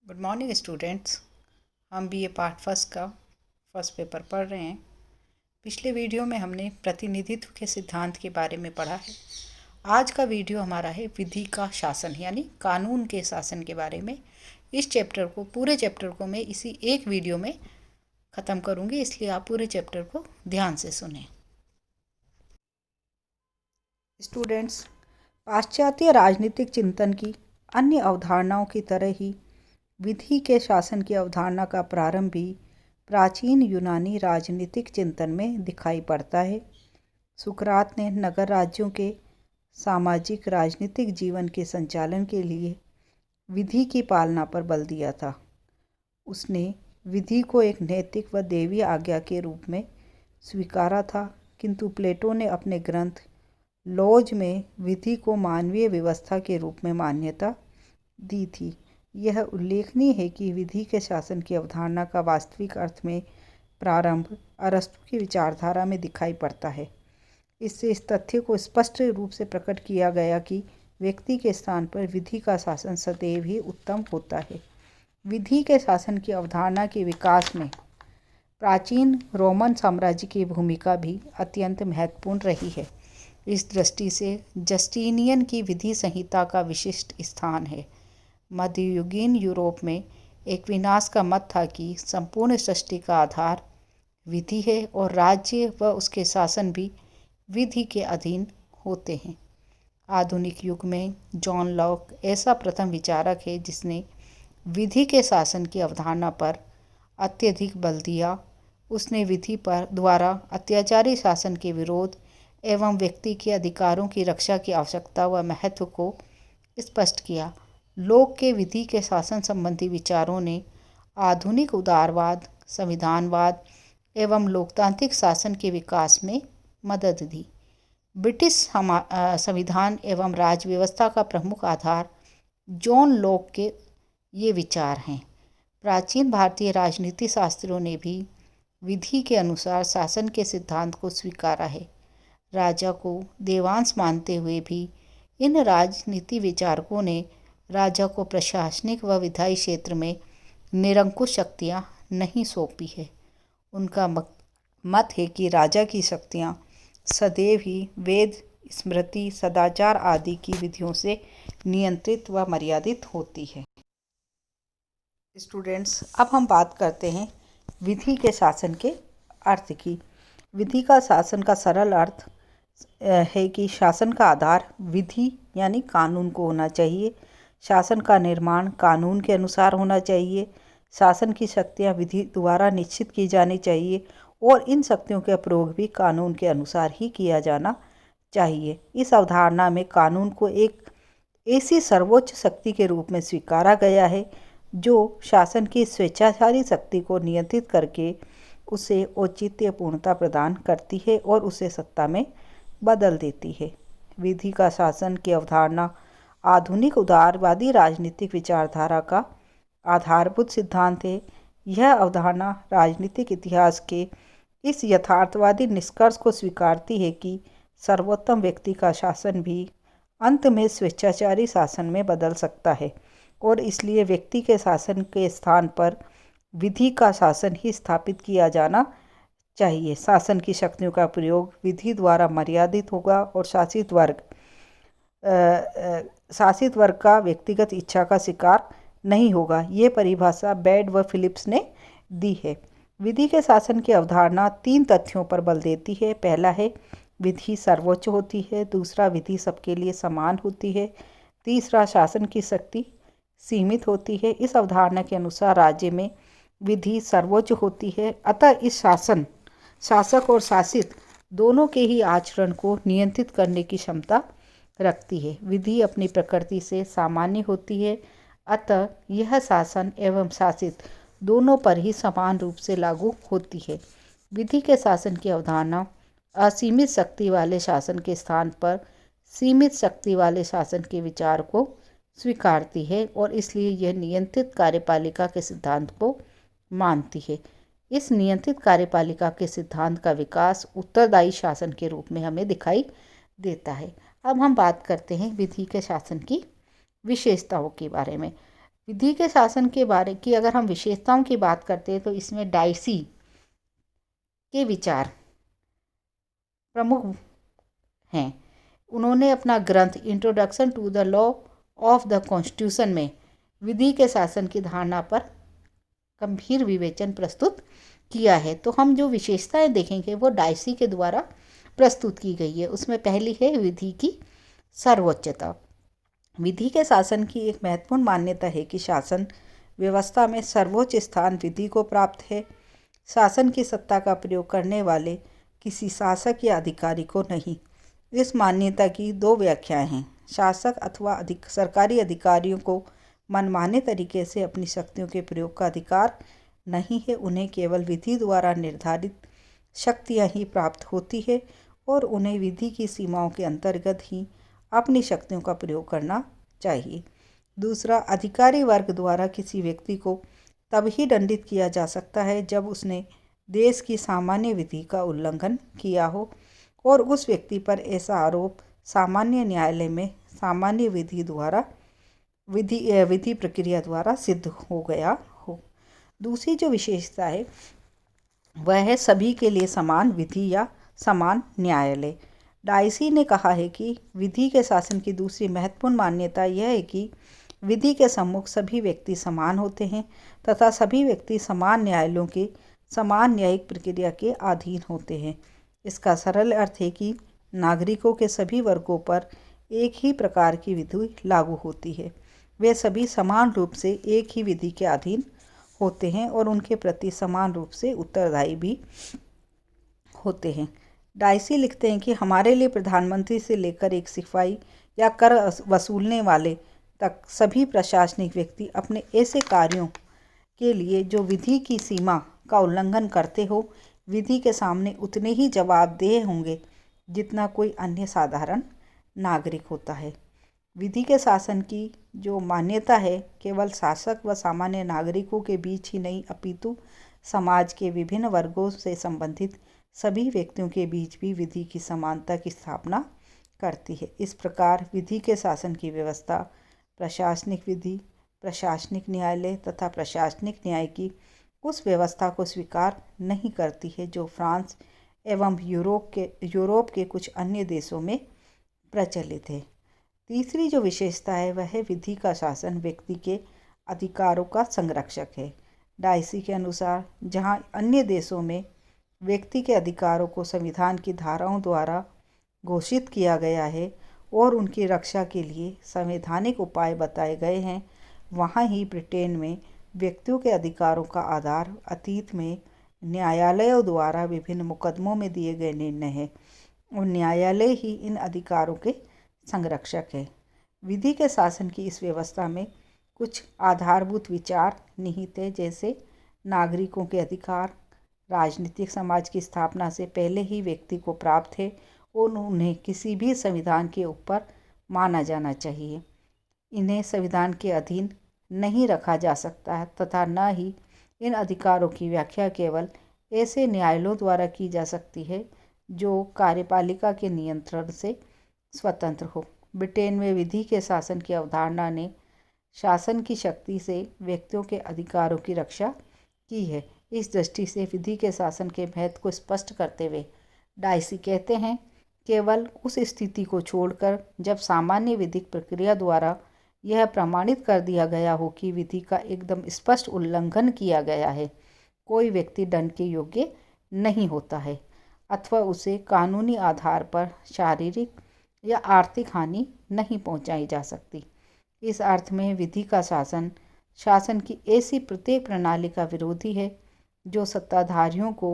Good morning students. हम BA part first का first paper पढ़ रहे हैं। पिछले वीडियो में हमने प्रतिनिधित्व के सिद्धांत के बारे में पढ़ा है। आज का वीडियो हमारा है विधि का शासन यानी कानून के शासन के बारे में। इस पूरे चैप्टर को मैं इसी एक वीडियो में ख़त्म करूँगी, इसलिए आप पूरे चैप्टर को ध्यान से सुनें। स्टूडेंट्स, पाश्चात्य राजनीतिक चिंतन की अन्य अवधारणाओं की तरह ही विधि के शासन की अवधारणा का प्रारंभ भी प्राचीन यूनानी राजनीतिक चिंतन में दिखाई पड़ता है। सुकरात ने नगर राज्यों के सामाजिक राजनीतिक जीवन के संचालन के लिए विधि की पालना पर बल दिया था। उसने विधि को एक नैतिक व दैवीय आज्ञा के रूप में स्वीकारा था, किंतु प्लेटो ने अपने ग्रंथ लॉज में विधि को मानवीय व्यवस्था के रूप में मान्यता दी थी। यह उल्लेखनीय है कि विधि के शासन की अवधारणा का वास्तविक अर्थ में प्रारंभ अरस्तु की विचारधारा में दिखाई पड़ता है। इससे इस तथ्य को स्पष्ट रूप से प्रकट किया गया कि व्यक्ति के स्थान पर विधि का शासन सदैव ही उत्तम होता है। विधि के शासन की अवधारणा के विकास में प्राचीन रोमन साम्राज्य की भूमिका भी अत्यंत महत्वपूर्ण रही है। इस दृष्टि से जस्टिनियन की विधि संहिता का विशिष्ट स्थान है। मध्ययुगीन यूरोप में एक विनाश का मत था कि संपूर्ण सृष्टि का आधार विधि है और राज्य व उसके शासन भी विधि के अधीन होते हैं। आधुनिक युग में जॉन लॉक ऐसा प्रथम विचारक है जिसने विधि के शासन की अवधारणा पर अत्यधिक बल दिया। उसने विधि पर द्वारा अत्याचारी शासन के विरोध एवं व्यक्ति के अधिकारों की रक्षा की आवश्यकता व महत्व को स्पष्ट किया। लोक के विधि के शासन संबंधी विचारों ने आधुनिक उदारवाद, संविधानवाद एवं लोकतांत्रिक शासन के विकास में मदद दी। ब्रिटिश संविधान एवं राज्य व्यवस्था का प्रमुख आधार जॉन लॉक के ये विचार हैं। प्राचीन भारतीय राजनीति शास्त्रियों ने भी विधि के अनुसार शासन के सिद्धांत को स्वीकारा है। राजा को देवांश मानते हुए भी इन राजनीति विचारकों ने राजा को प्रशासनिक व विधायी क्षेत्र में निरंकुश शक्तियाँ नहीं सौंपी है। उनका मत है कि राजा की शक्तियाँ सदैव ही वेद, स्मृति, सदाचार आदि की विधियों से नियंत्रित व मर्यादित होती है। स्टूडेंट्स, अब हम बात करते हैं विधि के शासन के अर्थ की। विधि का शासन का सरल अर्थ है कि शासन का आधार विधि यानी कानून को होना चाहिए। शासन का निर्माण कानून के अनुसार होना चाहिए। शासन की शक्तियाँ विधि द्वारा निश्चित की जानी चाहिए और इन शक्तियों का प्रयोग भी कानून के अनुसार ही किया जाना चाहिए। इस अवधारणा में कानून को एक ऐसी सर्वोच्च शक्ति के रूप में स्वीकारा गया है जो शासन की स्वेच्छाचारी शक्ति को नियंत्रित करके उसे औचित्य पूर्णता प्रदान करती है और उसे सत्ता में बदल देती है। विधि का शासन की अवधारणा आधुनिक उदारवादी राजनीतिक विचारधारा का आधारभूत सिद्धांत है। यह अवधारणा राजनीतिक इतिहास के इस यथार्थवादी निष्कर्ष को स्वीकारती है कि सर्वोत्तम व्यक्ति का शासन भी अंत में स्वेच्छाचारी शासन में बदल सकता है और इसलिए व्यक्ति के शासन के स्थान पर विधि का शासन ही स्थापित किया जाना चाहिए। शासन की शक्तियों का प्रयोग विधि द्वारा मर्यादित होगा और शासित वर्ग का व्यक्तिगत इच्छा का शिकार नहीं होगा। ये परिभाषा बेड व फिलिप्स ने दी है। विधि के शासन की अवधारणा 3 तथ्यों पर बल देती है। पहला है विधि सर्वोच्च होती है। दूसरा, विधि सबके लिए समान होती है। तीसरा, शासन की शक्ति सीमित होती है। इस अवधारणा के अनुसार राज्य में विधि सर्वोच्च होती है, अतः इस शासक और शासित दोनों के ही आचरण को नियंत्रित करने की क्षमता रखती है। विधि अपनी प्रकृति से सामान्य होती है, अतः यह शासन एवं शासित दोनों पर ही समान रूप से लागू होती है। विधि के शासन की अवधारणा असीमित शक्ति वाले शासन के स्थान पर सीमित शक्ति वाले शासन के विचार को स्वीकारती है और इसलिए यह नियंत्रित कार्यपालिका के सिद्धांत को मानती है। इस नियंत्रित कार्यपालिका के सिद्धांत का विकास उत्तरदायी शासन के रूप में हमें दिखाई देता है। अब हम बात करते हैं विधि के शासन की विशेषताओं के बारे में। विधि के शासन के बारे की अगर हम विशेषताओं की बात करते हैं तो इसमें डाइसी के विचार प्रमुख हैं। उन्होंने अपना ग्रंथ introduction to the law of the constitution में विधि के शासन की धारणा पर गंभीर विवेचन प्रस्तुत किया है। तो हम जो विशेषताएं देखेंगे वो डाइसी के द्वारा प्रस्तुत की गई है। उसमें पहली है विधि की सर्वोच्चता। विधि के शासन की एक महत्वपूर्ण मान्यता है कि शासन व्यवस्था में सर्वोच्च स्थान विधि को प्राप्त है। शासन की सत्ता का प्रयोग करने वाले किसी शासक या अधिकारी को नहीं। इस मान्यता की दो व्याख्याएं हैं। शासक अथवा सरकारी अधिकारियों को मनमाने तरीके से अपनी शक्तियों के प्रयोग का अधिकार नहीं है। उन्हें केवल विधि द्वारा निर्धारित शक्तियां ही प्राप्त होती है और उन्हें विधि की सीमाओं के अंतर्गत ही अपनी शक्तियों का प्रयोग करना चाहिए। दूसरा, अधिकारी वर्ग द्वारा किसी व्यक्ति को तब ही दंडित किया जा सकता है जब उसने देश की सामान्य विधि का उल्लंघन किया हो और उस व्यक्ति पर ऐसा आरोप सामान्य न्यायालय में सामान्य विधि प्रक्रिया द्वारा सिद्ध हो गया हो। दूसरी जो विशेषता है वह है सभी के लिए समान विधि या समान न्यायालय। डाइसी ने कहा है कि विधि के शासन की दूसरी महत्वपूर्ण मान्यता यह है कि विधि के सम्मुख सभी व्यक्ति समान होते हैं तथा सभी व्यक्ति समान न्यायालयों के समान न्यायिक प्रक्रिया के अधीन होते हैं। इसका सरल अर्थ है कि नागरिकों के सभी वर्गों पर एक ही प्रकार की विधि लागू होती है। वे सभी समान रूप से एक ही विधि के अधीन होते हैं और उनके प्रति समान रूप से उत्तरदायी भी होते हैं। डाइसी लिखते हैं कि हमारे लिए प्रधानमंत्री से लेकर एक सिपाही या कर वसूलने वाले तक सभी प्रशासनिक व्यक्ति अपने ऐसे कार्यों के लिए जो विधि की सीमा का उल्लंघन करते हो विधि के सामने उतने ही जवाबदेह होंगे जितना कोई अन्य साधारण नागरिक होता है। विधि के शासन की जो मान्यता है केवल शासक व सामान्य नागरिकों के बीच ही नहीं अपितु समाज के विभिन्न वर्गों से संबंधित सभी व्यक्तियों के बीच भी विधि की समानता की स्थापना करती है। इस प्रकार विधि के शासन की व्यवस्था प्रशासनिक विधि, प्रशासनिक न्यायालय तथा प्रशासनिक न्याय की उस व्यवस्था को स्वीकार नहीं करती है जो फ्रांस एवं यूरोप के कुछ अन्य देशों में प्रचलित है। तीसरी जो विशेषता है वह है विधि का शासन व्यक्ति के अधिकारों का संरक्षक है। डाइसी के अनुसार जहां अन्य देशों में व्यक्ति के अधिकारों को संविधान की धाराओं द्वारा घोषित किया गया है और उनकी रक्षा के लिए संवैधानिक उपाय बताए गए हैं, वहाँ ही ब्रिटेन में व्यक्तियों के अधिकारों का आधार अतीत में न्यायालयों द्वारा विभिन्न मुकदमों में दिए गए निर्णय हैं और न्यायालय ही इन अधिकारों के संरक्षक है। विधि के शासन की इस व्यवस्था में कुछ आधारभूत विचार निहित है, जैसे नागरिकों के अधिकार राजनीतिक समाज की स्थापना से पहले ही व्यक्ति को प्राप्त है और उन्हें किसी भी संविधान के ऊपर माना जाना चाहिए। इन्हें संविधान के अधीन नहीं रखा जा सकता है तथा न ही इन अधिकारों की व्याख्या केवल ऐसे न्यायालयों द्वारा की जा सकती है जो कार्यपालिका के नियंत्रण से स्वतंत्र हो। ब्रिटेन में विधि के शासन की अवधारणा ने शासन की शक्ति से व्यक्तियों के अधिकारों की रक्षा की है। इस दृष्टि से विधि के शासन के महत्व को स्पष्ट करते हुए डाइसी कहते हैं, केवल उस स्थिति को छोड़कर जब सामान्य विधिक प्रक्रिया द्वारा यह प्रमाणित कर दिया गया हो कि विधि का एकदम स्पष्ट उल्लंघन किया गया है, कोई व्यक्ति दंड के योग्य नहीं होता है अथवा उसे कानूनी आधार पर शारीरिक या आर्थिक हानि नहीं पहुंचाई जा सकती। इस अर्थ में विधि का शासन की ऐसी प्रत्येक प्रणाली का विरोधी है जो सत्ताधारियों को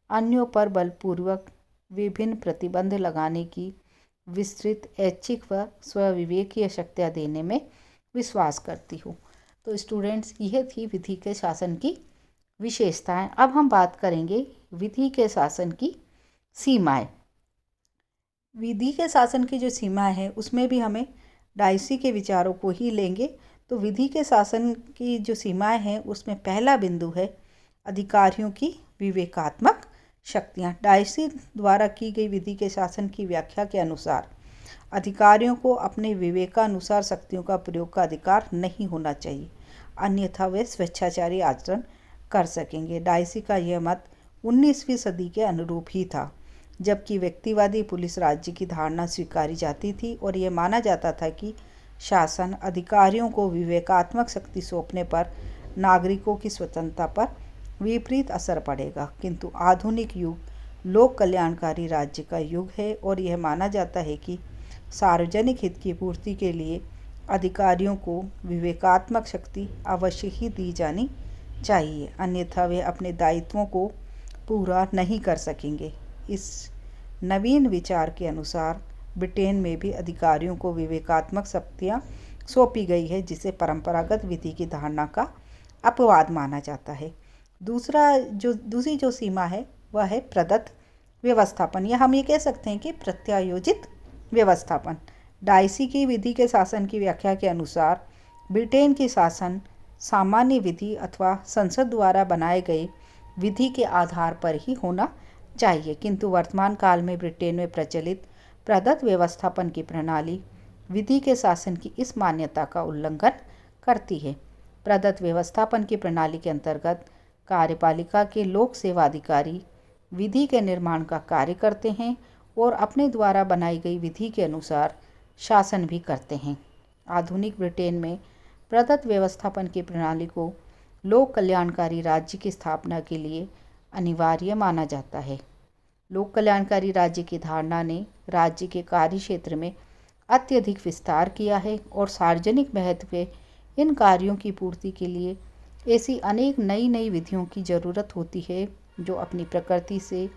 अन्यों पर बलपूर्वक विभिन्न प्रतिबंध लगाने की विस्तृत ऐच्छिक व स्वविवेकीय शक्तियाँ देने में विश्वास करती हो। तो स्टूडेंट्स, यह थी विधि के शासन की विशेषताएं। अब हम बात करेंगे विधि के शासन की सीमाएं। विधि के शासन की जो सीमाएं हैं उसमें भी हमें डाइसी के विचारों को ही लेंगे। तो विधि के शासन की जो सीमाएं हैं उसमें पहला बिंदु है अधिकारियों की विवेकात्मक शक्तियाँ। डाइसी द्वारा की गई विधि के शासन की व्याख्या के अनुसार अधिकारियों को अपने विवेकानुसार शक्तियों का प्रयोग का अधिकार नहीं होना चाहिए। अन्यथा वे स्वेच्छाचारी आचरण कर सकेंगे। डाइसी का यह मत 19वीं सदी के अनुरूप ही था, जबकि व्यक्तिवादी पुलिस राज्य की धारणा स्वीकारी जाती थी और यह माना जाता था कि शासन अधिकारियों को विवेकात्मक शक्ति सौंपने पर नागरिकों की स्वतंत्रता पर विपरीत असर पड़ेगा। किंतु आधुनिक युग लोक कल्याणकारी राज्य का युग है और यह माना जाता है कि सार्वजनिक हित की पूर्ति के लिए अधिकारियों को विवेकात्मक शक्ति अवश्य ही दी जानी चाहिए, अन्यथा वे अपने दायित्वों को पूरा नहीं कर सकेंगे। इस नवीन विचार के अनुसार ब्रिटेन में भी अधिकारियों को विवेकात्मक शक्तियाँ सौंपी गई है, जिसे परंपरागत विधि की धारणा का अपवाद माना जाता है। दूसरी जो सीमा है वह है प्रदत्त व्यवस्थापन, या हम ये कह सकते हैं कि प्रत्यायोजित व्यवस्थापन। डाइसी की विधि के शासन की व्याख्या के अनुसार ब्रिटेन की शासन सामान्य विधि अथवा संसद द्वारा बनाए गए विधि के आधार पर ही होना चाहिए, किंतु वर्तमान काल में ब्रिटेन में प्रचलित प्रदत्त व्यवस्थापन की प्रणाली विधि के शासन की इस मान्यता का उल्लंघन करती है। प्रदत्त व्यवस्थापन की प्रणाली के अंतर्गत कार्यपालिका के लोक सेवा अधिकारी विधि के निर्माण का कार्य करते हैं और अपने द्वारा बनाई गई विधि के अनुसार शासन भी करते हैं। आधुनिक ब्रिटेन में प्रदत्त व्यवस्थापन की प्रणाली को लोक कल्याणकारी राज्य की स्थापना के लिए अनिवार्य माना जाता है। लोक कल्याणकारी राज्य की धारणा ने राज्य के कार्य क्षेत्र में अत्यधिक विस्तार किया है और सार्वजनिक महत्व के इन कार्यों की पूर्ति के लिए ऐसी अनेक नई विधियों की ज़रूरत होती है जो अपनी प्रकृति से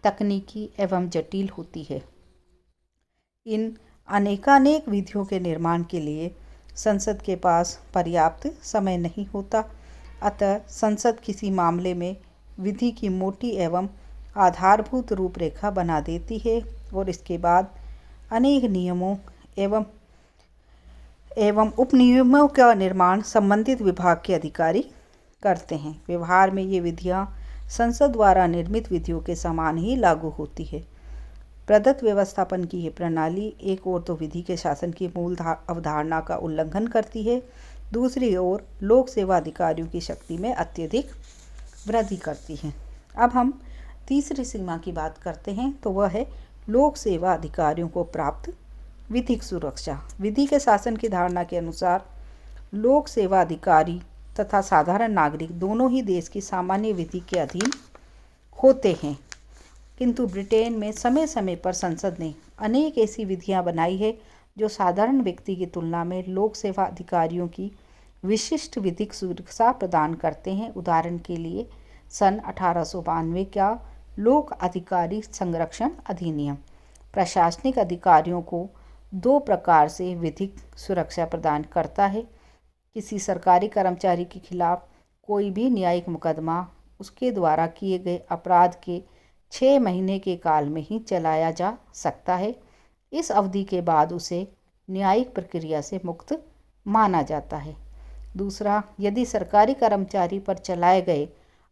तकनीकी एवं जटिल होती है। इन अनेकानेक विधियों के निर्माण के लिए संसद के पास पर्याप्त समय नहीं होता, अतः संसद किसी मामले में विधि की मोटी एवं आधारभूत रूपरेखा बना देती है और इसके बाद अनेक नियमों एवं उपनियमों का निर्माण संबंधित विभाग के अधिकारी करते हैं। व्यवहार में ये विधियाँ संसद द्वारा निर्मित विधियों के समान ही लागू होती है। प्रदत्त व्यवस्थापन की ये प्रणाली एक ओर तो विधि के शासन की मूल अवधारणा का उल्लंघन करती है, दूसरी ओर लोक सेवा अधिकारियों की शक्ति में अत्यधिक वृद्धि करती है। अब हम तीसरी सीमा की बात करते हैं, तो वह है लोक सेवा अधिकारियों को प्राप्त विधिक सुरक्षा। विधि के शासन की धारणा के अनुसार लोक सेवा अधिकारी तथा साधारण नागरिक दोनों ही देश की सामान्य विधि के अधीन होते हैं, किंतु ब्रिटेन में समय समय पर संसद ने अनेक ऐसी विधियां बनाई है जो साधारण व्यक्ति की तुलना में लोक सेवा अधिकारियों की विशिष्ट विधिक सुरक्षा प्रदान करते हैं। उदाहरण के लिए सन 1892 का लोक अधिकारी संरक्षण अधिनियम प्रशासनिक अधिकारियों को 2 प्रकार से विधिक सुरक्षा प्रदान करता है। किसी सरकारी कर्मचारी के खिलाफ कोई भी न्यायिक मुकदमा उसके द्वारा किए गए अपराध के 6 महीने के काल में ही चलाया जा सकता है। इस अवधि के बाद उसे न्यायिक प्रक्रिया से मुक्त माना जाता है। दूसरा, यदि सरकारी कर्मचारी पर चलाए गए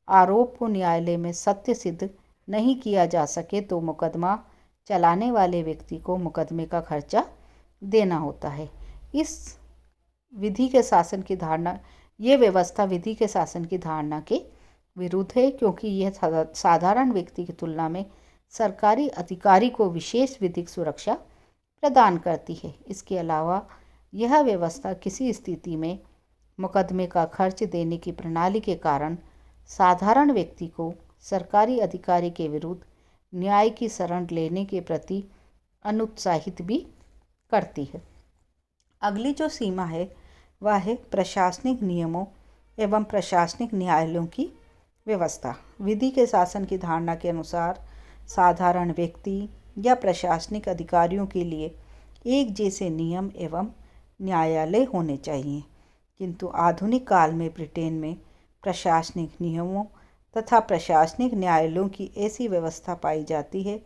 आरोप को न्यायालय में सत्य सिद्ध नहीं किया जा सके तो मुकदमा चलाने वाले व्यक्ति को मुकदमे का खर्चा देना होता है। इस विधि के शासन की धारणा, ये व्यवस्था विधि के शासन की धारणा के विरुद्ध है, क्योंकि यह साधारण व्यक्ति की तुलना में सरकारी अधिकारी को विशेष विधिक सुरक्षा प्रदान करती है। इसके अलावा यह व्यवस्था किसी स्थिति में मुकदमे का खर्च देने की प्रणाली के कारण साधारण व्यक्ति को सरकारी अधिकारी के विरुद्ध न्याय की शरण लेने के प्रति अनुत्साहित भी करती है। अगली जो सीमा है वह है प्रशासनिक नियमों एवं प्रशासनिक न्यायालयों की व्यवस्था। विधि के शासन की धारणा के अनुसार साधारण व्यक्ति या प्रशासनिक अधिकारियों के लिए एक जैसे नियम एवं न्यायालय होने चाहिए, किंतु आधुनिक काल में ब्रिटेन में प्रशासनिक नियमों तथा प्रशासनिक न्यायालयों की ऐसी व्यवस्था पाई जाती है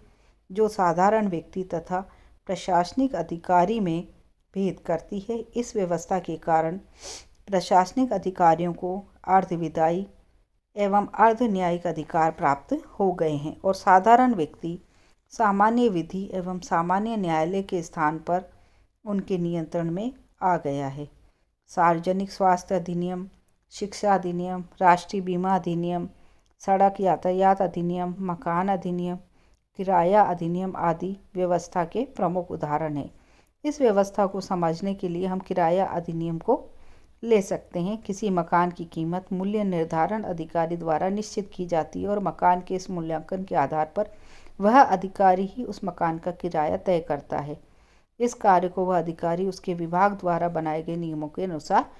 जो साधारण व्यक्ति तथा प्रशासनिक अधिकारी में भेद करती है। इस व्यवस्था के कारण प्रशासनिक अधिकारियों को अर्धविधायी एवं अर्ध न्यायिक अधिकार प्राप्त हो गए हैं और साधारण व्यक्ति सामान्य विधि एवं सामान्य न्यायालय के स्थान पर उनके नियंत्रण में आ गया है। सार्वजनिक स्वास्थ्य अधिनियम शिक्षा अधिनियम, राष्ट्रीय बीमा अधिनियम, सड़क यातायात अधिनियम, मकान अधिनियम, किराया अधिनियम आदि व्यवस्था के प्रमुख उदाहरण हैं। इस व्यवस्था को समझने के लिए हम किराया अधिनियम को ले सकते हैं। किसी मकान की कीमत मूल्य निर्धारण अधिकारी द्वारा निश्चित की जाती है और मकान के इस मूल्यांकन के आधार पर वह अधिकारी ही उस मकान का किराया तय करता है। इस कार्य को वह अधिकारी उसके विभाग द्वारा बनाए गए नियमों के अनुसार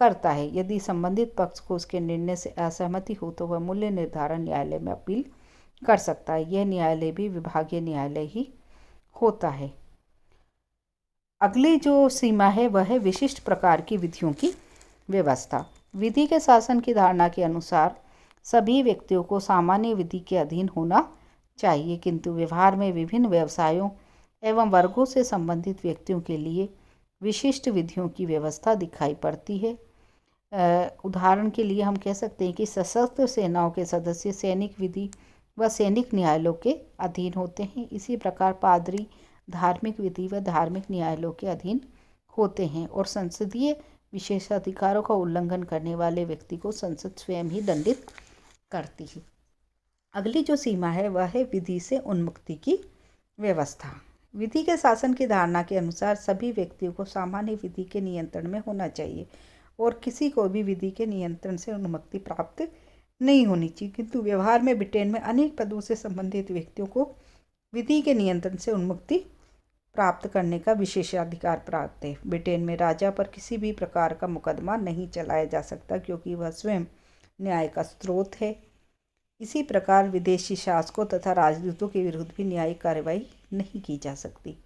करता है। यदि संबंधित पक्ष को उसके निर्णय से असहमति हो तो वह मूल्य निर्धारण न्यायालय में अपील कर सकता है। यह न्यायालय भी विभागीय न्यायालय ही होता है। अगली जो सीमा है वह है विशिष्ट प्रकार की विधियों की व्यवस्था। विधि के शासन की धारणा के अनुसार सभी व्यक्तियों को सामान्य विधि के अधीन होना चाहिए, किंतु व्यवहार में विभिन्न व्यवसायों एवं वर्गों से संबंधित व्यक्तियों के लिए विशिष्ट विधियों की व्यवस्था दिखाई पड़ती है। उदाहरण के लिए हम कह सकते हैं कि सशस्त्र सेनाओं के सदस्य सैनिक विधि व सैनिक न्यायालयों के अधीन होते हैं। इसी प्रकार पादरी धार्मिक विधि व धार्मिक न्यायालयों के अधीन होते हैं और संसदीय विशेषाधिकारों का उल्लंघन करने वाले व्यक्ति को संसद स्वयं ही दंडित करती है। अगली जो सीमा है वह है विधि से उन्मुक्ति की व्यवस्था। विधि के शासन की धारणा के अनुसार सभी व्यक्तियों को सामान्य विधि के नियंत्रण में होना चाहिए और किसी को भी विधि के नियंत्रण से उन्मुक्ति प्राप्त नहीं होनी चाहिए, किंतु व्यवहार में ब्रिटेन में अनेक पदों से संबंधित व्यक्तियों को विधि के नियंत्रण से उन्मुक्ति प्राप्त करने का विशेषाधिकार प्राप्त है। ब्रिटेन में राजा पर किसी भी प्रकार का मुकदमा नहीं चलाया जा सकता क्योंकि वह स्वयं न्याय का स्रोत है। इसी प्रकार विदेशी शासकों तथा राजदूतों के विरुद्ध भी न्यायिक कार्रवाई नहीं की जा सकती।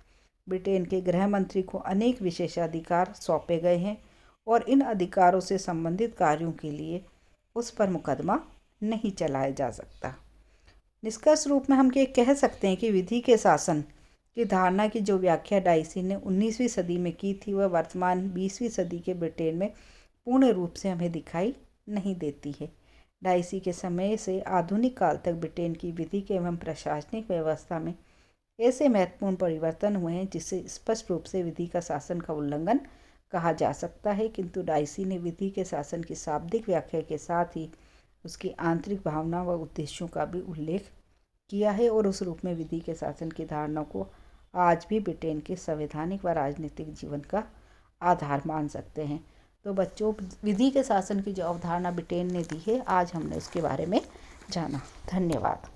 ब्रिटेन के गृह मंत्री को अनेक विशेषाधिकार सौंपे गए हैं और इन अधिकारों से संबंधित कार्यों के लिए उस पर मुकदमा नहीं चलाया जा सकता। निष्कर्ष रूप में हम ये कह सकते हैं कि विधि के शासन की धारणा की जो व्याख्या डाइसी ने 19वीं सदी में की थी वह वर्तमान 20वीं सदी के ब्रिटेन में पूर्ण रूप से हमें दिखाई नहीं देती है। डाइसी के समय से आधुनिक काल तक ब्रिटेन की विधिक एवं प्रशासनिक व्यवस्था में ऐसे महत्वपूर्ण परिवर्तन हुए हैं जिससे स्पष्ट रूप से विधि का शासन का उल्लंघन कहा जा सकता है, किंतु डाइसी ने विधि के शासन की शाब्दिक व्याख्या के साथ ही उसकी आंतरिक भावना व उद्देश्यों का भी उल्लेख किया है और उस रूप में विधि के शासन की धारणा को आज भी ब्रिटेन के संवैधानिक व राजनीतिक जीवन का आधार मान सकते हैं। तो बच्चों, विधि के शासन की जो अवधारणा ब्रिटेन ने दी है आज हमने उसके बारे में जाना। धन्यवाद।